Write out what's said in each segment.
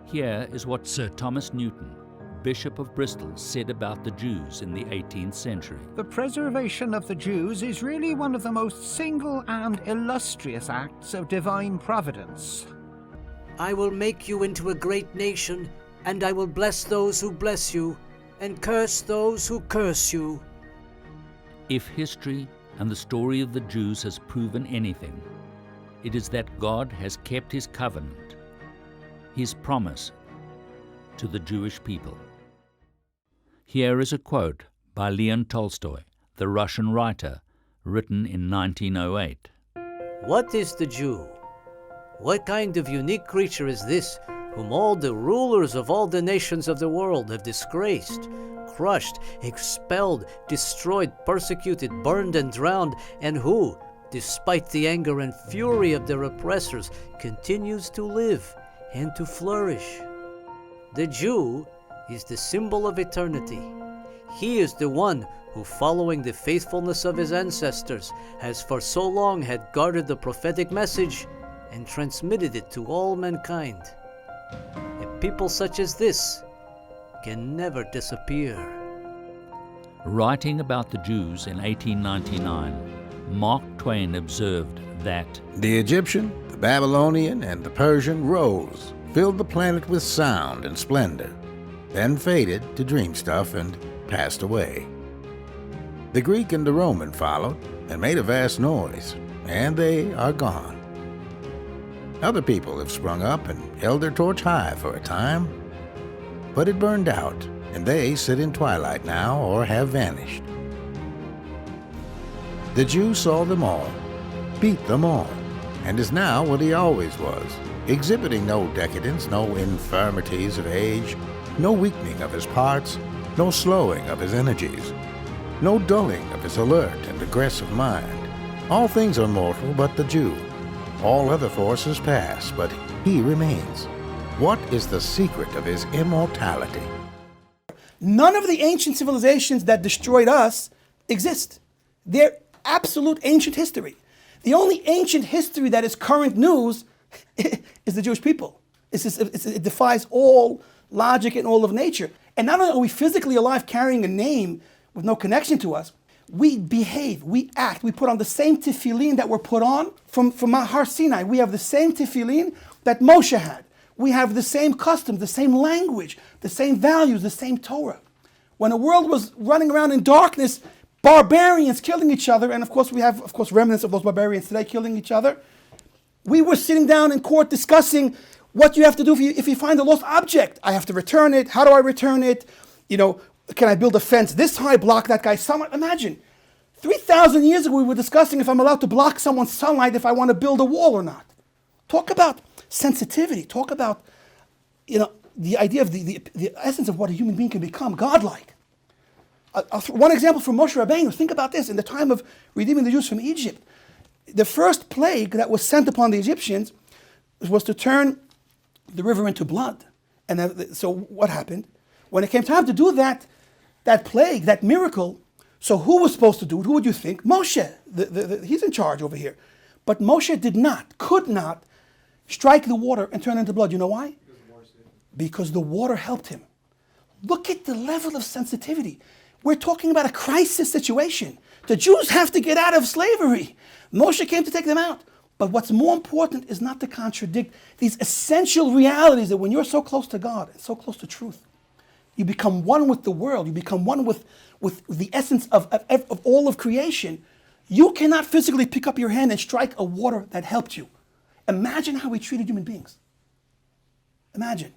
Here is what Sir Thomas Newton, Bishop of Bristol, said about the Jews in the 18th century. The preservation of the Jews is really one of the most single and illustrious acts of divine providence. I will make you into a great nation, and I will bless those who bless you, and curse those who curse you. If history and the story of the Jews has proven anything, it is that God has kept his covenant, his promise to the Jewish people. Here is a quote by Leon Tolstoy, the Russian writer, written in 1908. What is the Jew? What kind of unique creature is this, whom all the rulers of all the nations of the world have disgraced, crushed, expelled, destroyed, persecuted, burned, and drowned, and who, despite the anger and fury of their oppressors, continues to live and to flourish? The Jew is the symbol of eternity. He is the one who, following the faithfulness of his ancestors, has for so long had guarded the prophetic message and transmitted it to all mankind. A people such as this can never disappear. Writing about the Jews in 1899, Mark Twain observed that the Egyptian, the Babylonian, and the Persian rose, filled the planet with sound and splendor, then faded to dream stuff and passed away. The Greek and the Roman followed and made a vast noise, and they are gone. Other people have sprung up and held their torch high for a time, but it burned out, and they sit in twilight now or have vanished. The Jew saw them all, beat them all, and is now what he always was, exhibiting no decadence, no infirmities of age, no weakening of his parts, no slowing of his energies, no dulling of his alert and aggressive mind. All things are mortal but the Jew. All other forces pass, but he remains. What is the secret of his immortality? None of the ancient civilizations that destroyed us exist. They're absolute ancient history. The only ancient history that is current news is the Jewish people. It defies all logic and all of nature. And not only are we physically alive carrying a name with no connection to us, we behave, we act, we put on the same tefillin that were put on from Mount Har Sinai. We have the same tefillin that Moshe had. We have the same customs, the same language, the same values, the same Torah. When the world was running around in darkness, barbarians killing each other, and of course we have remnants of those barbarians today killing each other, we were sitting down in court discussing what you have to do if you find a lost object. I have to return it. How do I return it? Can I build a fence this high, block that guy's sunlight? Imagine, 3,000 years ago we were discussing if I'm allowed to block someone's sunlight if I want to build a wall or not. Talk about sensitivity. Talk about, the idea of the essence of what a human being can become, godlike. One example from Moshe Rabbeinu. Think about this. In the time of redeeming the Jews from Egypt, the first plague that was sent upon the Egyptians was to turn the river into blood. And so what happened? When it came time to do that plague, that miracle, so who was supposed to do it? Who would you think? Moshe. He's in charge over here. But Moshe could not strike the water and turn it into blood. You know why? Because the water helped him. Look at the level of sensitivity. We're talking about a crisis situation. The Jews have to get out of slavery. Moshe came to take them out. But what's more important is not to contradict these essential realities that when you're so close to God and so close to truth, you become one with the world. You become one with the essence of all of creation. You cannot physically pick up your hand and strike a water that helped you. Imagine how we treated human beings. Imagine.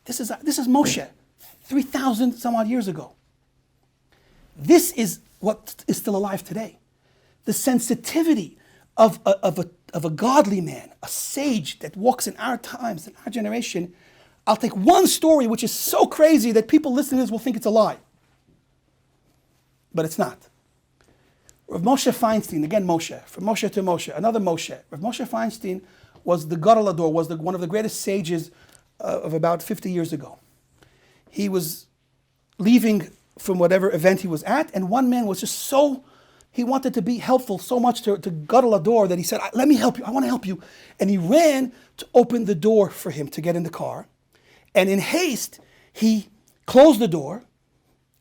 This is Moshe, 3,000 some odd years ago. This is what is still alive today. The sensitivity of a godly man, a sage that walks in our times, in our generation. I'll take one story which is so crazy that people listening to this will think it's a lie. But it's not. Rav Moshe Feinstein, again Moshe, from Moshe to Moshe, another Moshe. Rav Moshe Feinstein was the Gadolador, was one of the greatest sages of about 50 years ago. He was leaving from whatever event he was at, and one man was just so, he wanted to be helpful so much to Gadolador that he said, let me help you, I want to help you. And he ran to open the door for him to get in the car. And in haste, he closed the door,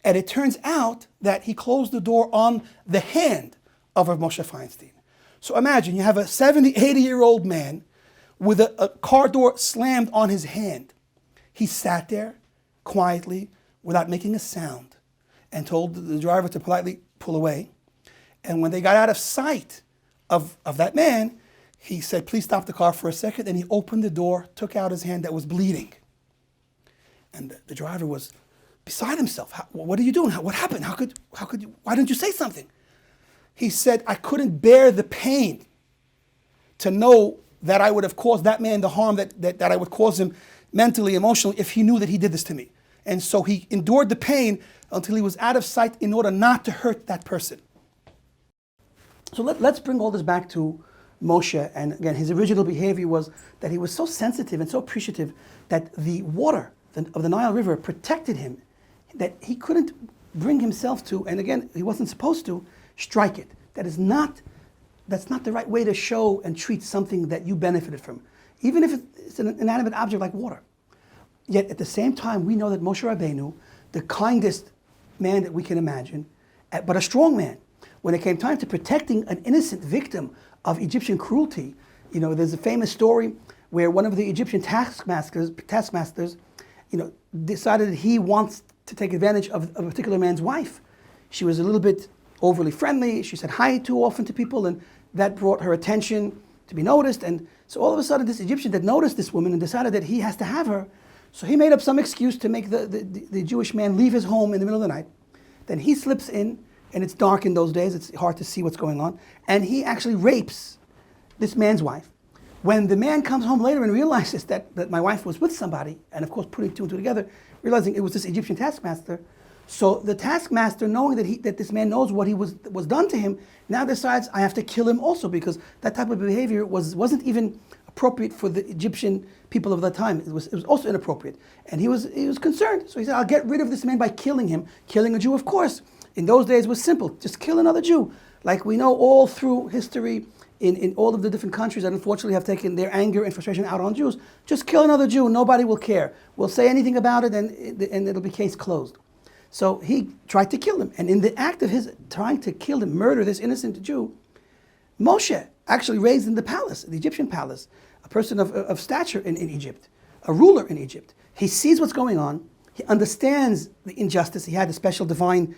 and it turns out that he closed the door on the hand of Rav Moshe Feinstein. So imagine you have a 70, 80-year-old man with a car door slammed on his hand. He sat there quietly without making a sound and told the driver to politely pull away. And when they got out of sight of that man, he said, please stop the car for a second. And he opened the door, took out his hand that was bleeding. And the driver was beside himself. What are you doing? What happened? How could you, why didn't you say something? He said, I couldn't bear the pain to know that I would have caused that man the harm that I would cause him mentally, emotionally, if he knew that he did this to me. And so he endured the pain until he was out of sight in order not to hurt that person. So let's bring all this back to Moshe. And again, his original behavior was that he was so sensitive and so appreciative that the water of the Nile River protected him, that he couldn't bring himself to, and again, he wasn't supposed to, strike it. That's not the right way to show and treat something that you benefited from, even if it's an inanimate object like water. Yet at the same time, we know that Moshe Rabbeinu, the kindest man that we can imagine, but a strong man, when it came time to protecting an innocent victim of Egyptian cruelty, there's a famous story where one of the Egyptian taskmasters, decided that he wants to take advantage of a particular man's wife. She was a little bit overly friendly. She said hi too often to people, and that brought her attention to be noticed. And so all of a sudden, this Egyptian that noticed this woman and decided that he has to have her, so he made up some excuse to make the Jewish man leave his home in the middle of the night. Then he slips in, and it's dark in those days. It's hard to see what's going on. And he actually rapes this man's wife. When the man comes home later and realizes that my wife was with somebody, and of course putting two and two together, realizing it was this Egyptian taskmaster, so the taskmaster, knowing that this man knows what was done to him, now decides, I have to kill him also, because that type of behavior wasn't even appropriate for the Egyptian people of that time. It was also inappropriate. And he was concerned. So he said, I'll get rid of this man by killing him. Killing a Jew, of course, in those days was simple. Just kill another Jew. Like we know all through history, in all of the different countries that unfortunately have taken their anger and frustration out on Jews, just kill another Jew. Nobody will care. We'll say anything about it, and it'll be case closed. So he tried to kill him. And in the act of his trying to kill him, murder this innocent Jew, Moshe, actually raised in the palace, the Egyptian palace, a person of stature in Egypt, a ruler in Egypt. He sees what's going on. He understands the injustice. He had a special divine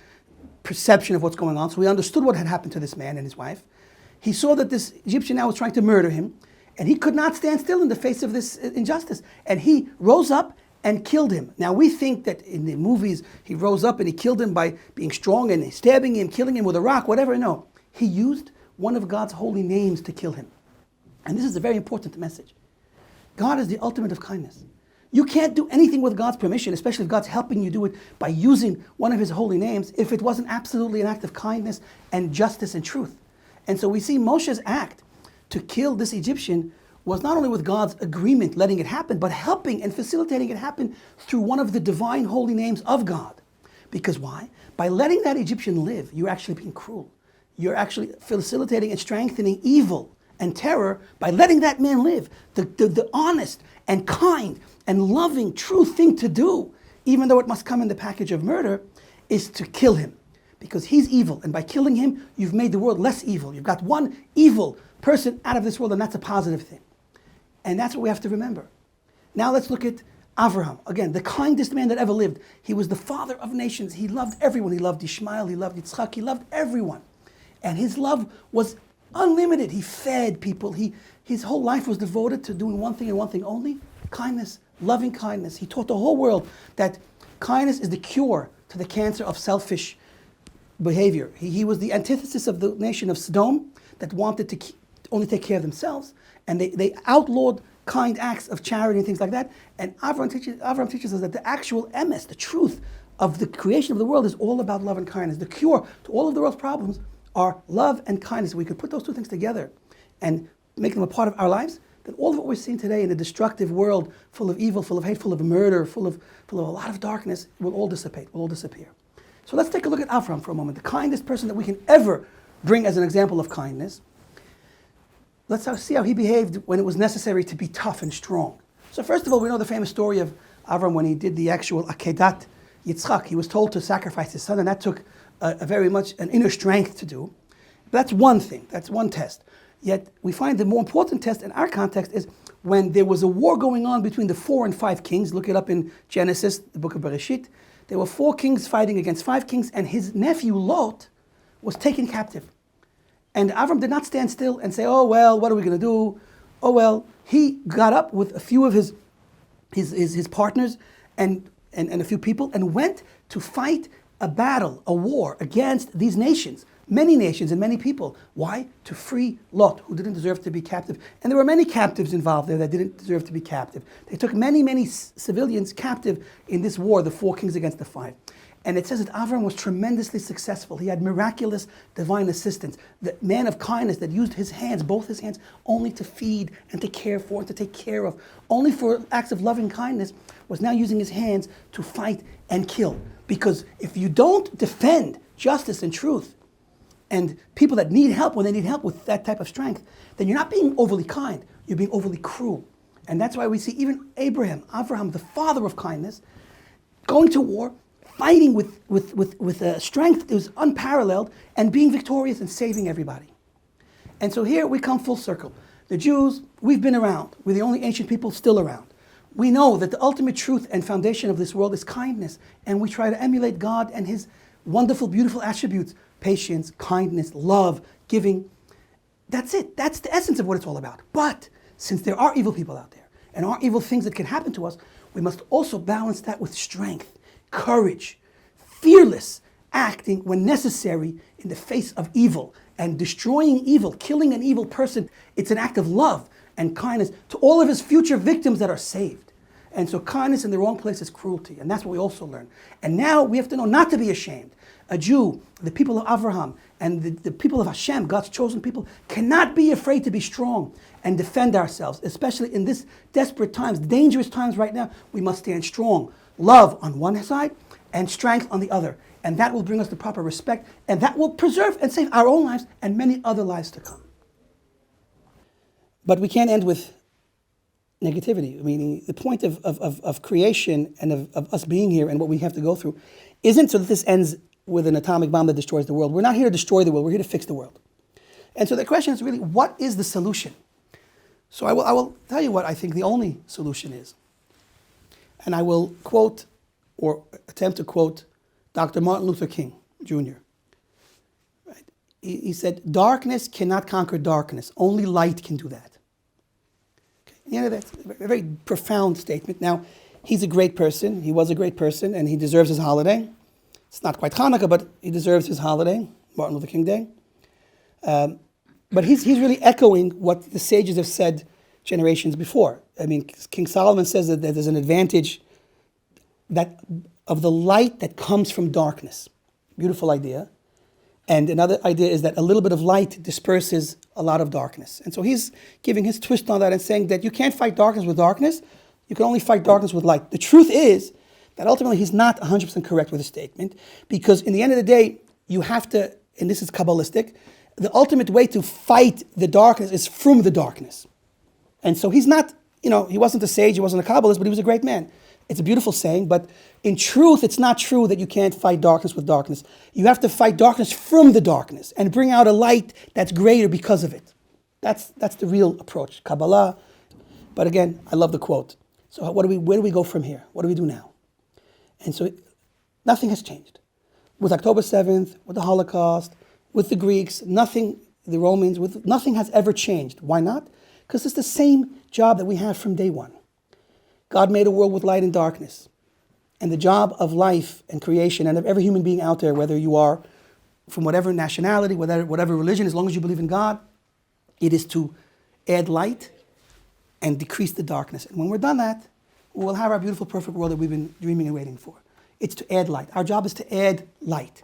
perception of what's going on. So he understood what had happened to this man and his wife. He saw that this Egyptian now was trying to murder him, and he could not stand still in the face of this injustice. And he rose up and killed him. Now we think that in the movies he rose up and he killed him by being strong and stabbing him, killing him with a rock, whatever. No, he used one of God's holy names to kill him. And this is a very important message. God is the ultimate of kindness. You can't do anything with God's permission, especially if God's helping you do it by using one of his holy names, if it wasn't absolutely an act of kindness and justice and truth. And so we see Moshe's act to kill this Egyptian was not only with God's agreement, letting it happen, but helping and facilitating it happen through one of the divine holy names of God. Because why? By letting that Egyptian live, you're actually being cruel. You're actually facilitating and strengthening evil and terror by letting that man live. The honest and kind and loving, true thing to do, even though it must come in the package of murder, is to kill him. Because he's evil, and by killing him, you've made the world less evil. You've got one evil person out of this world, and that's a positive thing. And that's what we have to remember. Now let's look at Avraham. Again, the kindest man that ever lived. He was the father of nations. He loved everyone. He loved Ishmael, he loved Yitzchak, he loved everyone. And his love was unlimited. He fed people. His whole life was devoted to doing one thing and one thing only, kindness, loving kindness. He taught the whole world that kindness is the cure to the cancer of selfish behavior. He was the antithesis of the nation of Sodom that wanted to only take care of themselves. And they outlawed kind acts of charity and things like that. And Avraham teaches us that the actual emes, the truth of the creation of the world, is all about love and kindness. The cure to all of the world's problems are love and kindness. We could put those two things together and make them a part of our lives, then all of what we're seeing today in a destructive world full of evil, full of hate, full of murder, full of a lot of darkness will all dissipate, will all disappear. So let's take a look at Avraham for a moment, the kindest person that we can ever bring as an example of kindness. Let's see how he behaved when it was necessary to be tough and strong. So first of all, we know the famous story of Avram, when he did the actual Akedat Yitzchak, he was told to sacrifice his son, and that took a very much an inner strength to do. But that's one thing, that's one test. Yet we find the more important test in our context is when there was a war going on between the 4 and 5 kings. Look it up in Genesis, the book of Bereshit. There were 4 kings fighting against 5 kings, and his nephew Lot was taken captive. And Avram did not stand still and say, oh well, what are we going to do? Oh well, he got up with a few of his partners and a few people and went to fight a battle, a war against these nations. Many nations and many people. Why? To free Lot, who didn't deserve to be captive. And there were many captives involved there that didn't deserve to be captive. They took many civilians captive in this war, the 4 kings against the 5. And it says that Avram was tremendously successful. He had miraculous divine assistance. The man of kindness that used his hands, both his hands, only to feed and to care for and to take care of, only for acts of loving kindness, was now using his hands to fight and kill. Because if you don't defend justice and truth, and people that need help when they need help with that type of strength, then you're not being overly kind, you're being overly cruel. And that's why we see even Abraham, the father of kindness, going to war, fighting with a strength that was unparalleled, and being victorious and saving everybody. And so here we come full circle. The Jews, we've been around. We're the only ancient people still around. We know that the ultimate truth and foundation of this world is kindness, and we try to emulate God and His wonderful, beautiful attributes: patience, kindness, love, giving. That's it. That's the essence of what it's all about. But since there are evil people out there and are evil things that can happen to us, we must also balance that with strength, courage, fearless acting when necessary in the face of evil, and destroying evil, killing an evil person. It's an act of love and kindness to all of his future victims that are saved. And so kindness in the wrong place is cruelty, and that's what we also learn. And now we have to know not to be ashamed. A Jew, the people of Abraham, and the people of Hashem, God's chosen people, cannot be afraid to be strong and defend ourselves, especially in this desperate times, dangerous times right now. We must stand strong. Love on one side and strength on the other. And that will bring us the proper respect, and that will preserve and save our own lives and many other lives to come. But we can't end with negativity. I mean, the point of creation and of us being here and what we have to go through isn't so that this ends with an atomic bomb that destroys the world. We're not here to destroy the world. We're here to fix the world. And so the question is really, what is the solution? So I will tell you what I think the only solution is. And I will quote, or attempt to quote, Dr. Martin Luther King, Jr. Right? He said, darkness cannot conquer darkness. Only light can do that. Okay. That's a very profound statement. Now, he's a great person. He was a great person, and he deserves his holiday. It's not quite Hanukkah, but he deserves his holiday, Martin Luther King Day. But he's really echoing what the sages have said generations before. I mean, King Solomon says that there's an advantage that of the light that comes from darkness. Beautiful idea. And another idea is that a little bit of light disperses a lot of darkness. And so he's giving his twist on that and saying that you can't fight darkness with darkness. You can only fight darkness with light. The truth is that ultimately he's not 100% correct with his statement, because in the end of the day, you have to, and this is Kabbalistic, the ultimate way to fight the darkness is from the darkness. And so he's not, he wasn't a sage, he wasn't a Kabbalist, but he was a great man. It's a beautiful saying, but in truth, it's not true that you can't fight darkness with darkness. You have to fight darkness from the darkness and bring out a light that's greater because of it. That's the real approach, Kabbalah. But again, I love the quote. So where do we go from here? What do we do now? And so nothing has changed. With October 7th, with the Holocaust, with the Greeks, nothing, the Romans, nothing has ever changed. Why not? Because it's the same job that we have from day one. God made a world with light and darkness. And the job of life and creation and of every human being out there, whether you are from whatever nationality, whatever religion, as long as you believe in God, it is to add light and decrease the darkness. And when we're done that, we will have our beautiful, perfect world that we've been dreaming and waiting for. It's to add light. Our job is to add light.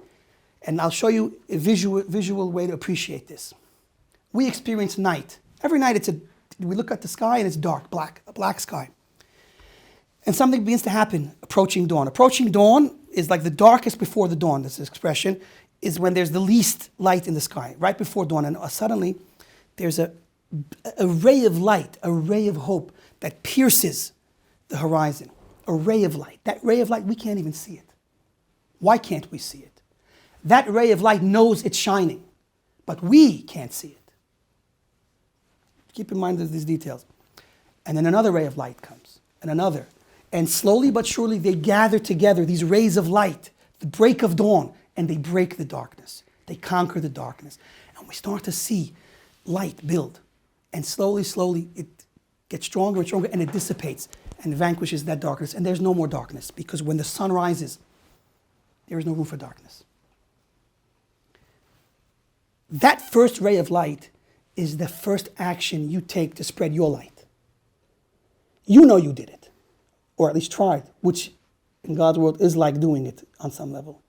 And I'll show you a visual way to appreciate this. We experience night. Every night we look at the sky and it's dark, a black sky. And something begins to happen approaching dawn. Approaching dawn is like the darkest before the dawn. This expression is when there's the least light in the sky, right before dawn. And suddenly there's a ray of light, a ray of hope that pierces the horizon. a ray of light. That ray of light, we can't even see it. Why can't we see it? That ray of light knows it's shining, but we can't see it. Keep in mind these details. And then another ray of light comes, and another. And slowly but surely they gather together, these rays of light, the break of dawn, and they break the darkness. They conquer the darkness. And we start to see light build. And slowly, slowly, it gets stronger and stronger, and it dissipates and vanquishes that darkness. And there's no more darkness, because when the sun rises, there is no room for darkness. That first ray of light is the first action you take to spread your light. You know you did it, or at least tried, which in God's world is like doing it on some level.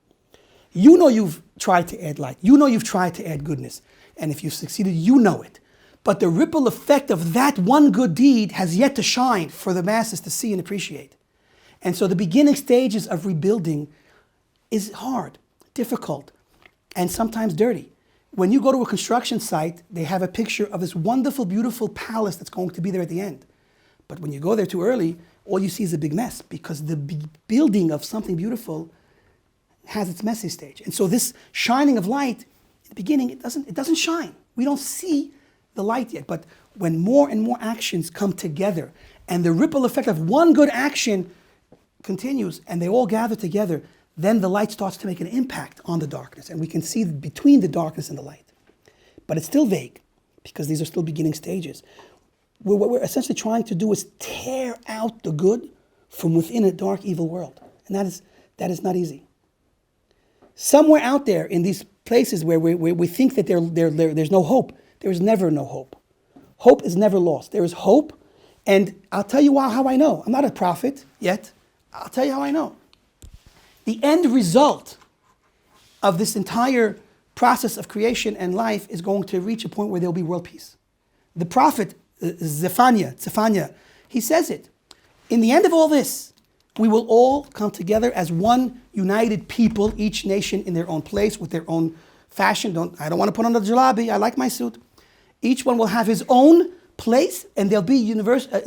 You know you've tried to add light. You know you've tried to add goodness. And if you've succeeded, you know it. But the ripple effect of that one good deed has yet to shine for the masses to see and appreciate. And so the beginning stages of rebuilding is hard, difficult, and sometimes dirty. When you go to a construction site, they have a picture of this wonderful, beautiful palace that's going to be there at the end. But when you go there too early, all you see is a big mess, because the building of something beautiful has its messy stage. And so this shining of light, in the beginning, it doesn't shine. We don't see the light yet. But when more and more actions come together, and the ripple effect of one good action continues, and they all gather together, then the light starts to make an impact on the darkness, and we can see between the darkness and the light. But it's still vague, because these are still beginning stages. What we're essentially trying to do is tear out the good from within a dark, evil world. And that is not easy. Somewhere out there in these places where we think that there's no hope, there is never no hope. Hope is never lost. There is hope, and I'll tell you how I know. I'm not a prophet yet. I'll tell you how I know. The end result of this entire process of creation and life is going to reach a point where there'll be world peace. The prophet Zephaniah, he says it. In the end of all this, we will all come together as one united people, each nation in their own place, with their own fashion. I don't want to put on the jalabi. I like my suit. Each one will have his own place, and there'll be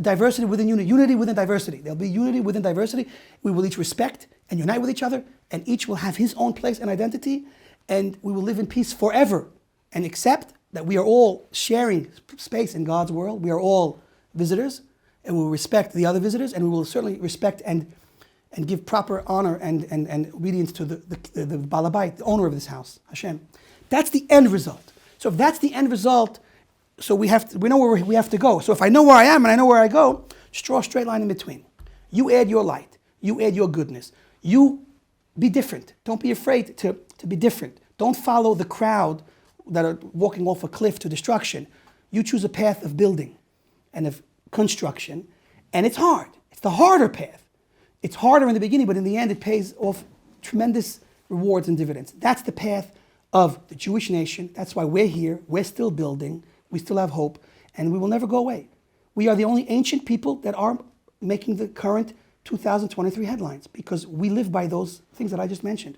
diversity within unity, unity within diversity. There'll be unity within diversity. We will each respect and unite with each other, and each will have his own place and identity, and we will live in peace forever, and accept that we are all sharing space in God's world. We are all visitors, and we will respect the other visitors, and we will certainly respect and give proper honor and obedience to the Balabait, the owner of this house, Hashem. That's the end result. So if that's the end result, so we know where we have to go. So if I know where I am and I know where I go, just draw a straight line in between. You add your light. You add your goodness. You be different. Don't be afraid to be different. Don't follow the crowd that are walking off a cliff to destruction. You choose a path of building and of construction, and it's hard. It's the harder path. It's harder in the beginning, but in the end it pays off tremendous rewards and dividends. That's the path of the Jewish nation. That's why we're here. We're still building. We still have hope, and we will never go away. We are the only ancient people that are making the current 2023 headlines, because we live by those things that I just mentioned.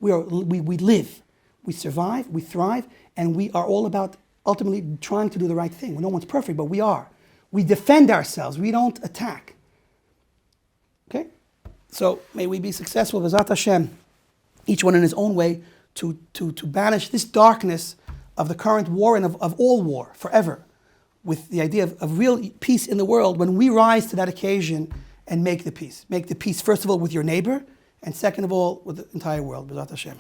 We live, we survive, we thrive, and we are all about ultimately trying to do the right thing. Well, no one's perfect, but we are. We defend ourselves. We don't attack. Okay? So may we be successful, B'ezrat Hashem, each one in his own way, to banish this darkness of the current war and of all war forever, with the idea of real peace in the world when we rise to that occasion and make the peace. Make the peace, first of all, with your neighbor, and second of all, with the entire world. B'ezrat Hashem.